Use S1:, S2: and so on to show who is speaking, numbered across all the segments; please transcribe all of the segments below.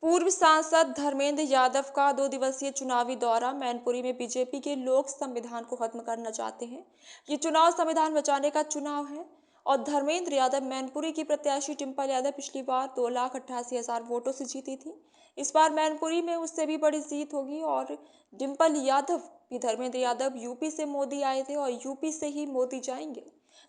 S1: पूर्व सांसद धर्मेंद्र यादव का 2 दिवसीय चुनावी दौरा। मैनपुरी में बीजेपी के लोग संविधान को खत्म करना चाहते हैं। ये चुनाव संविधान बचाने का चुनाव है और धर्मेंद्र यादव मैनपुरी की प्रत्याशी डिंपल यादव पिछली बार 2,88,000 वोटों से जीती थी। इस बार मैनपुरी में उससे भी बड़ी जीत होगी और डिंपल यादव भी धर्मेंद्र यादव यूपी से मोदी आए थे और यूपी से ही मोदी जाएंगे।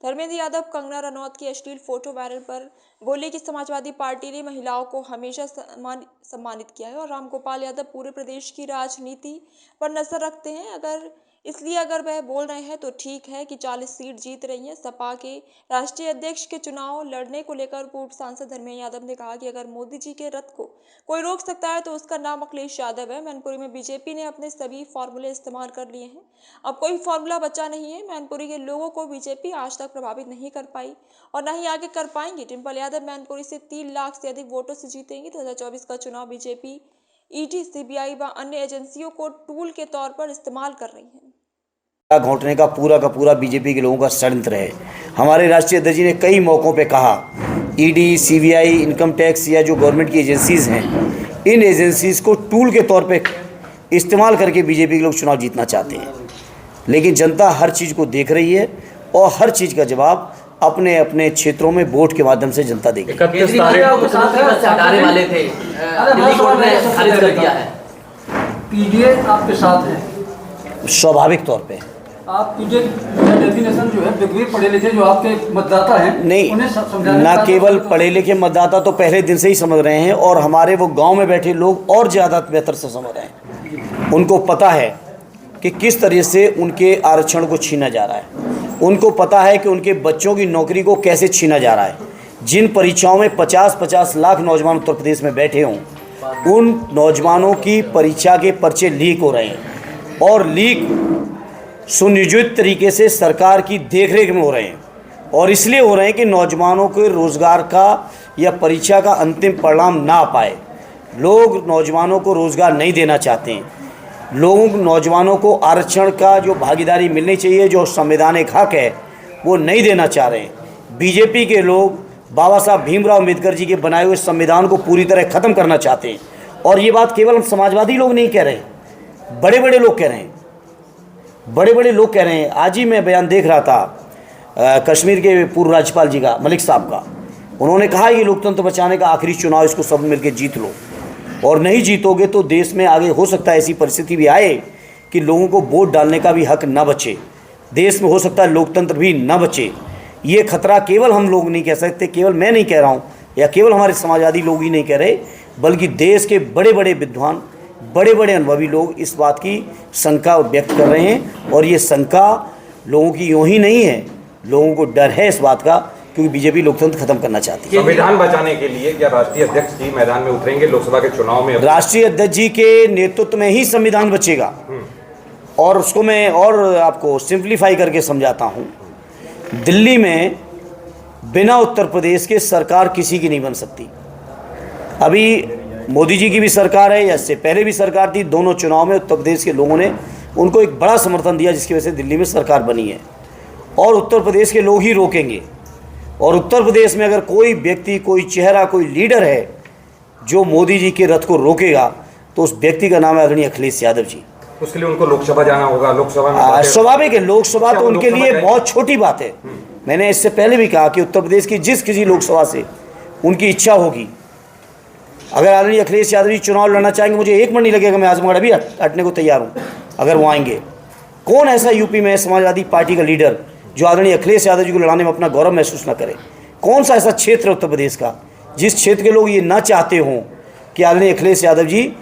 S1: धर्मेंद्र यादव कंगना रनौत की अश्लील फोटो वायरल पर बोले कि समाजवादी पार्टी ने महिलाओं को हमेशा सम्मानित किया है और रामगोपाल यादव पूरे प्रदेश की राजनीति पर नजर रखते हैं। अगर वह बोल रहे हैं तो ठीक है कि 40 सीट जीत रही है। सपा के राष्ट्रीय अध्यक्ष के चुनाव लड़ने को लेकर पूर्व सांसद धर्मेंद्र यादव ने कहा कि अगर मोदी जी के रथ को कोई रोक सकता है तो उसका नाम अखिलेश यादव है। मैनपुरी में बीजेपी ने अपने सभी फॉर्मूले इस्तेमाल कर लिए हैं, अब कोई फॉर्मूला बचा नहीं है। मैनपुरी के लोगों को बीजेपी आज तक प्रभावित नहीं कर पाई और न ही आगे कर पाएंगी। डिंपल यादव मैनपुरी से 3 लाख से अधिक वोटों से जीतेंगी। 2024 का चुनाव बीजेपी ईडी, सीबीआई व अन्य एजेंसियों को टूल के तौर पर इस्तेमाल कर रही है।
S2: घोटने का पूरा बीजेपी के लोगों का षड्यंत्र है। हमारे राष्ट्रीय अध्यक्ष जी ने कई मौक़ों पे कहा, ईडी, सीबीआई, इनकम टैक्स या जो गवर्नमेंट की एजेंसीज़ हैं, इन एजेंसीज़ को टूल के तौर पे इस्तेमाल करके बीजेपी के लोग चुनाव जीतना चाहते हैं। लेकिन जनता हर चीज़ को देख रही है और हर चीज़ का जवाब अपने अपने क्षेत्रों में वोट के माध्यम से जनता देगी।
S3: हटाने वाले थे, दिल्ली कोर्ट ने खारिज कर दिया है।
S4: पीडीए आपके साथ है
S2: स्वाभाविक तौर पे।
S4: आप पीडीए डेफिनेशन जो है विवेक पढ़े लिखे जो आपके मतदाता हैं
S2: नहीं,
S4: उन्हें समझाने
S2: ना केवल पढ़े लिखे मतदाता तो पहले दिन से ही समझ रहे हैं और हमारे वो गांव में बैठे लोग और ज़्यादा बेहतर से समझ रहे हैं। उनको पता है कि किस तरह से उनके आरक्षण को छीना जा रहा है, उनको पता है कि उनके बच्चों की नौकरी को कैसे छीना जा रहा है। जिन परीक्षाओं में 50-50 लाख नौजवान उत्तर प्रदेश में बैठे हों, उन नौजवानों की परीक्षा के पर्चे लीक हो रहे हैं और लीक सुनियोजित तरीके से सरकार की देखरेख में हो रहे हैं और इसलिए हो रहे हैं कि नौजवानों के रोज़गार का या परीक्षा का अंतिम परिणाम ना आ पाए। लोग नौजवानों को रोज़गार नहीं देना चाहते हैं। लोग नौजवानों को आरक्षण का जो भागीदारी मिलनी चाहिए, जो संवैधानिक हक है, वो नहीं देना चाह रहे हैं। बीजेपी के लोग बाबा साहब भीमराव अम्बेडकर जी के बनाए हुए संविधान को पूरी तरह ख़त्म करना चाहते हैं और ये बात केवल हम समाजवादी लोग नहीं कह रहे, बड़े बड़े लोग कह रहे हैं। आज ही मैं बयान देख रहा था कश्मीर के पूर्व राज्यपाल जी का, मलिक साहब का। उन्होंने कहा कि लोकतंत्र बचाने का आखिरी चुनाव, इसको सब मिलकर जीत लो और नहीं जीतोगे तो देश में आगे हो सकता है ऐसी परिस्थिति भी आए कि लोगों को वोट डालने का भी हक न बचे, देश में हो सकता है लोकतंत्र भी न बचे। ये खतरा केवल हम लोग नहीं कह सकते, केवल मैं नहीं कह रहा हूँ या केवल हमारे समाजवादी लोग ही नहीं कह रहे, बल्कि देश के बड़े बड़े विद्वान, बड़े बड़े अनुभवी लोग इस बात की शंका व्यक्त कर रहे हैं और ये शंका लोगों की यूँ ही नहीं है, लोगों को डर है इस बात का, क्योंकि बीजेपी लोकतंत्र खत्म करना चाहती है।
S5: संविधान बचाने के लिए क्या राष्ट्रीय अध्यक्ष जी मैदान में उतरेंगे लोकसभा के चुनाव में?
S2: राष्ट्रीय अध्यक्ष जी के नेतृत्व में ही संविधान बचेगा और उसको मैं और आपको सिंप्लीफाई करके समझाता हूँ। दिल्ली में बिना उत्तर प्रदेश के सरकार किसी की नहीं बन सकती। अभी मोदी जी की भी सरकार है या इससे पहले भी सरकार थी, दोनों चुनाव में उत्तर प्रदेश के लोगों ने उनको एक बड़ा समर्थन दिया, जिसकी वजह से दिल्ली में सरकार बनी है और उत्तर प्रदेश के लोग ही रोकेंगे। और उत्तर प्रदेश में अगर कोई व्यक्ति, कोई चेहरा, कोई लीडर है जो मोदी जी के रथ को रोकेगा तो उस व्यक्ति का नाम है आदरणीय अखिलेश यादव जी।
S5: उसके लिए उनको लोकसभा जाना होगा। लोकसभा में
S2: स्वाभाविक है, लोकसभा तो उनके लिए बहुत छोटी बात है। मैंने इससे पहले भी कहा कि उत्तर प्रदेश की जिस किसी लोकसभा से उनकी इच्छा होगी, अगर आदरणीय अखिलेश यादव जी चुनाव लड़ना चाहेंगे, मुझे एक मिनट नहीं लगेगा, मैं आजमगढ़ अभी हटने को तैयार हूँ अगर वो आएंगे। कौन ऐसा यूपी में समाजवादी पार्टी का लीडर जो आदरणीय अखिलेश यादव जी को लड़ाने में अपना गौरव महसूस न करे? कौन सा ऐसा क्षेत्र है उत्तर प्रदेश का जिस क्षेत्र के लोग ये ना चाहते हों कि आदरणीय अखिलेश यादव जी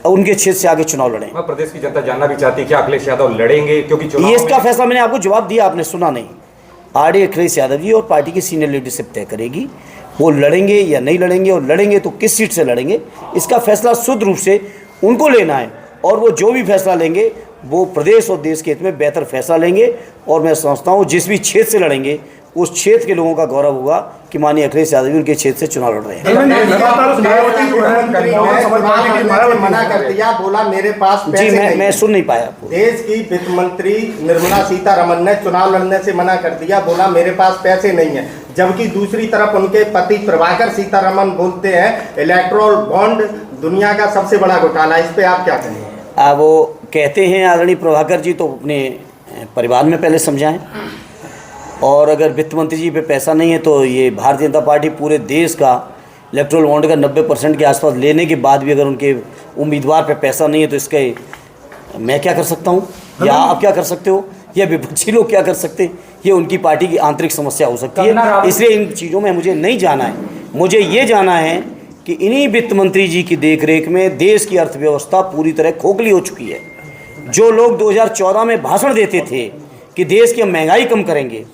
S2: उनके क्षेत्र से आगे चुनाव लड़ें?
S5: प्रदेश की जनता जानना भी चाहती है क्या अखिलेश यादव लड़ेंगे? क्योंकि
S2: ये इसका फैसला मैंने आपको जवाब दिया, आपने सुना नहीं। आरडी अखिलेश यादव जी और पार्टी की सीनियर लीडरशिप तय करेगी वो लड़ेंगे या नहीं लड़ेंगे, और लड़ेंगे तो किस सीट से लड़ेंगे, इसका फैसला शुद्ध रूप से उनको लेना है और वो जो भी फैसला लेंगे वो प्रदेश और देश के हित में बेहतर फैसला लेंगे। और मैं समझता हूँ जिस भी क्षेत्र से लड़ेंगे उस क्षेत्र के लोगों का गौरव होगा कि माननीय अखिलेश यादव जी उनके क्षेत्र से चुनाव लड़ रहे हैं।
S6: मना कर दिया, बोला मेरे पास पैसे
S2: जी
S6: नहीं।
S2: मैं सुन नहीं पाया आपको।
S6: देश की वित्त मंत्री निर्मला सीतारमण ने चुनाव लड़ने से मना कर दिया, बोला मेरे पास पैसे नहीं है। जबकि दूसरी तरफ उनके पति प्रभाकर सीतारमण बोलते हैं इलेक्ट्रोल बॉन्ड दुनिया का सबसे बड़ा घोटाला। इस पे आप क्या कहेंगे?
S2: वो कहते हैं आदरणीय प्रभाकर जी तो अपने परिवार में पहले समझाएं, और अगर वित्त मंत्री जी पे पैसा नहीं है तो ये भारतीय जनता पार्टी पूरे देश का इलेक्ट्रोल बॉन्ड का 90% के आसपास लेने के बाद भी अगर उनके उम्मीदवार पे पैसा नहीं है तो इसके मैं क्या कर सकता हूँ या आप क्या कर सकते हो या विपक्षी लोग क्या कर सकते हैं? ये उनकी पार्टी की आंतरिक समस्या हो सकती है, इसलिए इन चीज़ों में मुझे नहीं जाना है। मुझे ये जाना है कि इन्हीं वित्त मंत्री जी की देखरेख में देश की अर्थव्यवस्था पूरी तरह खोखली हो चुकी है। जो लोग 2014 में भाषण देते थे कि देश की हम महंगाई कम करेंगे,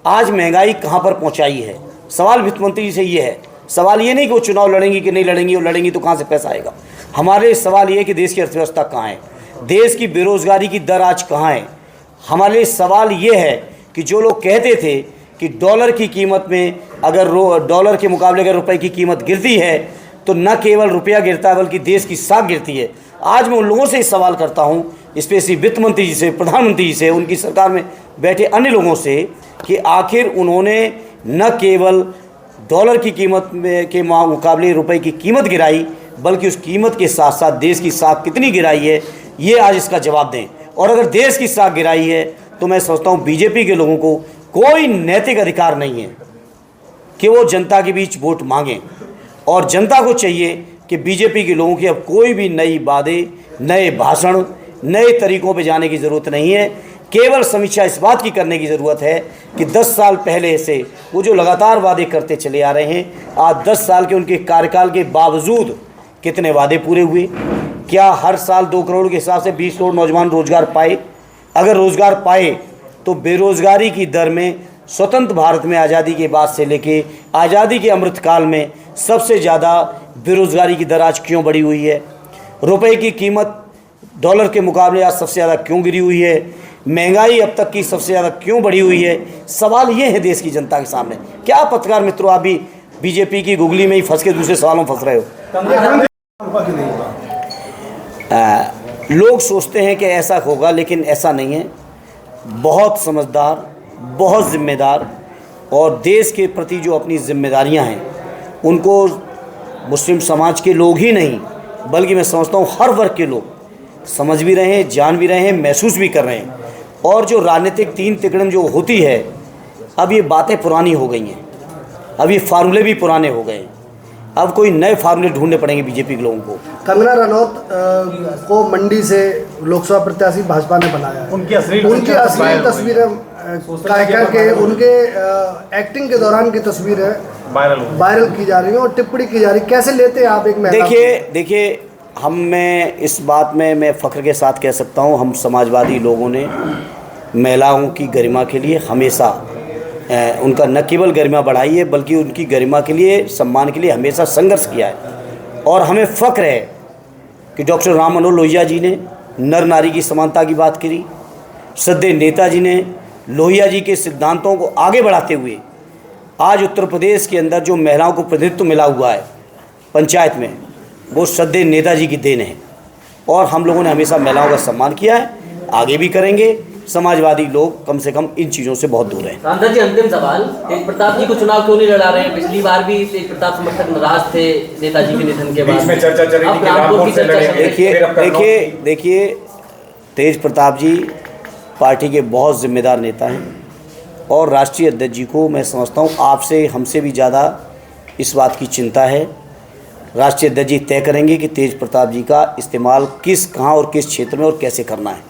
S2: आज महंगाई कहाँ पर पहुँचाई है? सवाल वित्त मंत्री जी से ये है। सवाल ये नहीं कि वो चुनाव लड़ेंगी कि नहीं लड़ेंगी, वो लड़ेंगी तो कहाँ से पैसा आएगा। हमारे सवाल ये है कि देश की अर्थव्यवस्था कहाँ है, देश की बेरोजगारी की दर आज कहाँ है। हमारे सवाल ये है कि जो लोग कहते थे कि डॉलर की कीमत में अगर डॉलर के मुकाबले अगर रुपए की कीमत गिरती है तो न केवल रुपया गिरता है बल्कि देश की साख गिरती है। आज मैं उन लोगों से सवाल करता हूँ, स्पेशली वित्त मंत्री जी से, प्रधानमंत्री जी से, उनकी सरकार में बैठे अन्य लोगों से कि आखिर उन्होंने न केवल डॉलर की कीमत में के मुकाबले रुपए की कीमत गिराई बल्कि उस कीमत के साथ साथ देश की साख कितनी गिराई है, ये आज इसका जवाब दें। और अगर देश की साख गिराई है तो मैं सोचता हूँ बीजेपी के लोगों को कोई नैतिक अधिकार नहीं है कि वो जनता के बीच वोट मांगें, और जनता को चाहिए कि बीजेपी के लोगों की अब कोई भी नई वादे, नए भाषण, नए तरीकों पे जाने की ज़रूरत नहीं है। केवल समीक्षा इस बात की करने की ज़रूरत है कि 10 साल पहले से वो जो लगातार वादे करते चले आ रहे हैं, आज 10 साल के उनके कार्यकाल के बावजूद कितने वादे पूरे हुए? क्या हर साल 2 करोड़ के हिसाब से 20 करोड़ नौजवान रोजगार पाए? अगर रोजगार पाए तो बेरोजगारी की दर में स्वतंत्र भारत में आज़ादी के बाद से लेके आज़ादी के अमृतकाल में सबसे ज़्यादा बेरोजगारी की दर आज क्यों बढ़ी हुई है? रुपए की कीमत डॉलर के मुकाबले आज सबसे ज़्यादा क्यों गिरी हुई है? महंगाई अब तक की सबसे ज़्यादा क्यों बढ़ी हुई है? सवाल ये है देश की जनता के सामने। क्या पत्रकार मित्रों आप भी बीजेपी की गुगली में ही फंस के दूसरे सवालों में फंस रहे हो? लोग सोचते हैं कि ऐसा होगा, लेकिन ऐसा नहीं है। बहुत समझदार, बहुत जिम्मेदार और देश के प्रति जो अपनी जिम्मेदारियां हैं उनको मुस्लिम समाज के लोग ही नहीं बल्कि मैं समझता हूँ हर वर्ग के लोग समझ भी रहे हैं, जान भी रहे हैं, महसूस भी कर रहे हैं। और जो राजनीतिक तीन तिकड़म जो होती है, अब ये बातें पुरानी हो गई हैं, अब ये फार्मूले भी पुराने हो गए हैं। अब कोई नए फार्मूले ढूंढने पड़ेंगे बीजेपी के लोगों को।
S7: कंगना रनौत को मंडी से लोकसभा प्रत्याशी भाजपा ने बनाया है। उनकी असली तस्वीरें करके उनके एक्टिंग के दौरान की तस्वीरें वायरल की जा रही है और टिप्पणी की जा रही है। कैसे लेते हैं आप एक महिला?
S2: देखिए मैं इस बात में मैं फ़ख्र के साथ कह सकता हूँ, हम समाजवादी लोगों ने महिलाओं की गरिमा के लिए हमेशा उनका न केवल गरिमा बढ़ाई है बल्कि उनकी गरिमा के लिए, सम्मान के लिए हमेशा संघर्ष किया है। और हमें फ़ख्र है कि डॉक्टर राम मनोहर लोहिया जी ने नर नारी की समानता की बात करी, श्रद्धेय नेताजी ने लोहिया जी के सिद्धांतों को आगे बढ़ाते हुए आज उत्तर प्रदेश के अंदर जो महिलाओं को प्रतिनिधित्व मिला हुआ है पंचायत में, वो श्रद्धेय नेताजी की देन है। और हम लोगों ने हमेशा महिलाओं का सम्मान किया है, आगे भी करेंगे। समाजवादी लोग कम से कम इन चीज़ों से बहुत दूर हैं।
S3: सांसद जी, अंतिम सवाल, तेज प्रताप जी को चुनाव क्यों नहीं लड़ा रहे हैं? पिछली बार भी तेज प्रताप समर्थक नाराज थे नेताजी के निधन के बाद।
S5: बीच में चर्चा चल रही थी कि रामपुर से लड़ेंगे।
S2: देखिए तेज प्रताप जी पार्टी के बहुत जिम्मेदार नेता हैं और राष्ट्रीय अध्यक्ष जी को मैं समझता हूँ आपसे हमसे भी ज़्यादा इस बात की चिंता है। राष्ट्रीय अध्यक्ष जी तय करेंगे कि तेज प्रताप जी का इस्तेमाल किस, कहाँ और किस क्षेत्र में और कैसे करना है,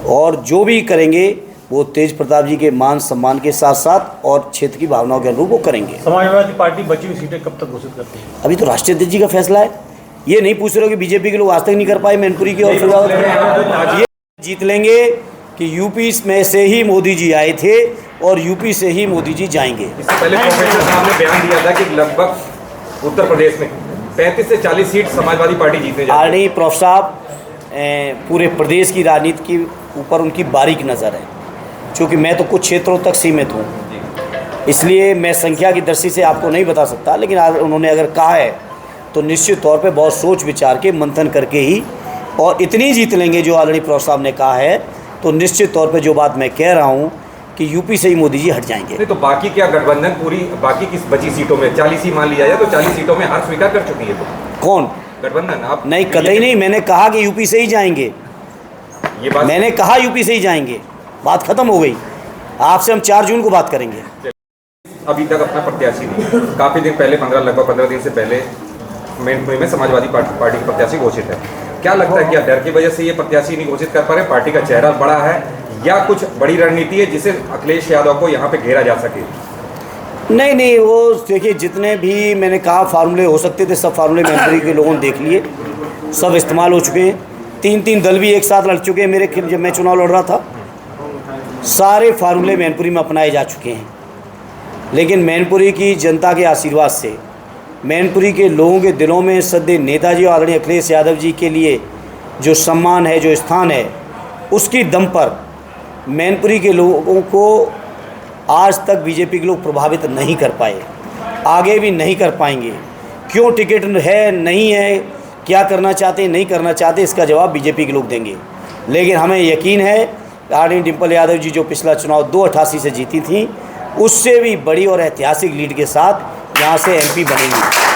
S2: और जो भी करेंगे वो तेज प्रताप जी के मान सम्मान के साथ साथ और क्षेत्र की भावनाओं के अनुरूप वो करेंगे।
S8: समाजवादी पार्टी बची हुई सीटें कब तक घोषित करती है?
S2: अभी तो राष्ट्रीय अध्यक्ष जी का फैसला है। ये नहीं पूछ रहे हो कि बीजेपी के लोग आज तक नहीं कर पाए मैनपुरी की और फिर ये जीत लेंगे कि यूपी में से ही मोदी जी आए थे और यूपी से ही मोदी जी जाएंगे।
S5: इससे पहले प्रोफेसर साहब ने बयान दिया था कि लगभग उत्तर प्रदेश में 35 से 40 सीट समाजवादी पार्टी जीतने जा रही है।
S2: प्रोफ साहब पूरे प्रदेश की राजनीति के ऊपर उनकी बारीक नज़र है, क्योंकि मैं तो कुछ क्षेत्रों तक सीमित हूँ। इसलिए मैं संख्या की दृष्टि से आपको नहीं बता सकता, लेकिन उन्होंने अगर कहा है तो निश्चित तौर पे बहुत सोच विचार के मंथन करके ही और इतनी जीत लेंगे जो आदरणीय प्रवक्ता साहब ने कहा है, तो निश्चित तौर पे जो बात मैं कह रहा हूँ कि यूपी से ही मोदी जी हट जाएंगे।
S5: नहीं तो बाकी क्या गठबंधन पूरी बाकी किस बची सीटों में 40 ही मान लिया जाए तो 40 सीटों में हार स्वीकार कर चुकी है तो
S2: कौन
S5: गठबंधन? आप
S2: नहीं, कतई नहीं, मैंने कहा कि यूपी से ही जाएंगे,
S5: ये बात
S2: मैंने कहा यूपी से ही जाएंगे, बात खत्म हो गई। आपसे हम 4 जून को बात करेंगे।
S5: अभी तक अपना प्रत्याशी नहीं, काफी दिन पहले लगभग 15 दिन से पहले मैनपुरी में समाजवादी पार्टी के प्रत्याशी घोषित है। क्या लगता है, क्या डर की वजह से ये प्रत्याशी नहीं घोषित कर पा रहे? पार्टी का चेहरा बड़ा है या कुछ बड़ी रणनीति है जिसे अखिलेश यादव को यहाँ पे घेरा जा सके?
S2: नहीं, वो देखिए जितने भी मैंने कहा फार्मूले हो सकते थे सब फार्मूले मैनपुरी के लोगों ने देख लिए, सब इस्तेमाल हो चुके हैं। 3 दल भी एक साथ लड़ चुके हैं मेरे खिलाफ जब मैं चुनाव लड़ रहा था। सारे फार्मूले मैनपुरी में अपनाए जा चुके हैं, लेकिन मैनपुरी की जनता के आशीर्वाद से, मैनपुरी के लोगों के दिलों में सदैव नेताजी और आदरणीय अखिलेश यादव जी के लिए जो सम्मान है, जो स्थान है, उसकी दम पर मैनपुरी के लोगों को आज तक बीजेपी के लोग प्रभावित नहीं कर पाए, आगे भी नहीं कर पाएंगे। क्यों टिकट है नहीं है, क्या करना चाहते हैं नहीं करना चाहते, इसका जवाब बीजेपी के लोग देंगे। लेकिन हमें यकीन है आदरणीय डिम्पल यादव जी जो पिछला चुनाव 288 से जीती थी, उससे भी बड़ी और ऐतिहासिक लीड के साथ यहाँ से MP बनेंगी।